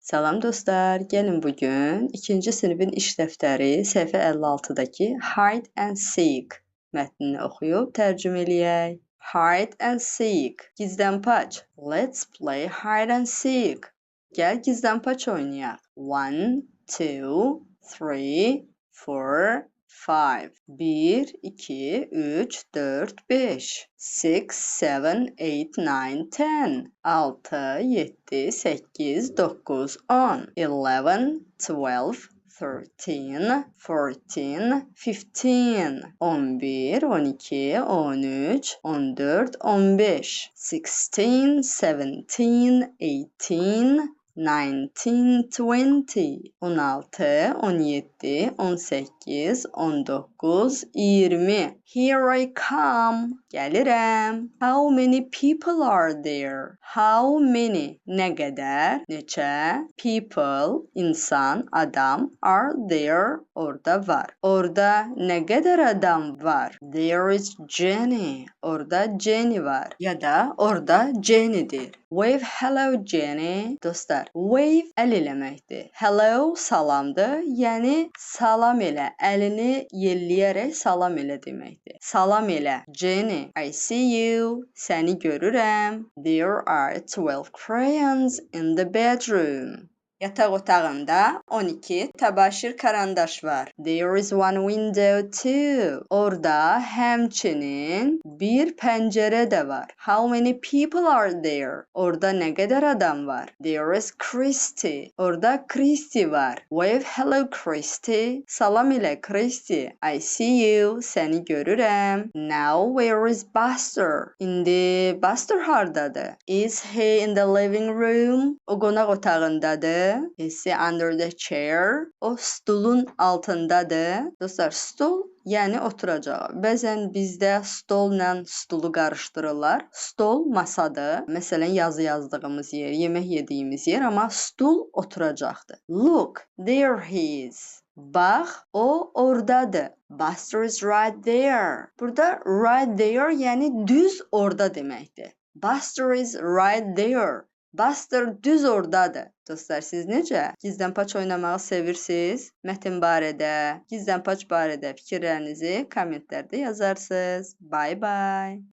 Salam dostlar, gəlin bugün 2-ci sinifin iş dəftəri səhifə 56-dakı Hide and Seek mətnini oxuyub tərcümə eləyək. Hide and Seek, gizlənpaç. Let's play hide and seek. Gəl gizlənpaç oynayaq. 1, 2, 3, 4, 5. 1, 2, 3, 4, 5. 6, 7, 8, 9, 10. 6, 7, 8, 9, 10. 11, 12, 13, 14, 15. 11, 12, 13, 14, 15. 16, 17, 18, 19, 20. 16, 17, 18, 19, 20. Here I come. Gəlirəm. How many people are there? How many? Nə qədər? Neçə? People, insan, adam, are there? Orada var. Orada nə qədər adam var? There is Jenny. Orada Jenny var. Ya da orada Jenny'dir. Wave hello Jenny. Dostlar, wave əl eləməkdir. Hello salamdır. Yəni salam elə. Əlini yelləyərək salam elə deməkdir. Salam elə. Jenny, I see you. Səni görürəm. There are 12 crayons in the bedroom. Yataq otağında 12 təbaşir karandaş var. There is one window too. Orada həmçinin bir pəncərə də var. How many people are there? Orada nə qədər adam var? There is Christy. Orada Christy var. Wave hello Christy. Salam elə Christy. I see you. Səni görürəm. Now where is Buster? İndi Buster hardadır? Is he in the living room? O qonaq otağındadır. Is he under the chair? O stulun altındadır. Dostlar, stul yəni oturacaq. Bəzən bizdə stolla stulu qarışdırırlar. Stol masadır. Məsələn, yazı yazdığımız yer, yemək yediyimiz yer, amma stul oturacaqdır. Look, there he is. Bax, o oradadır. Buster is right there. Burada right there yəni düz orada deməkdir. Buster is right there. Buster düz oradadır. Dostlar, siz necə? Gizlənpaç oynamağı sevirsiniz? Mətn barədə, gizlənpaç barədə fikirlərinizi kommentlərdə yazarsınız. Bye bye.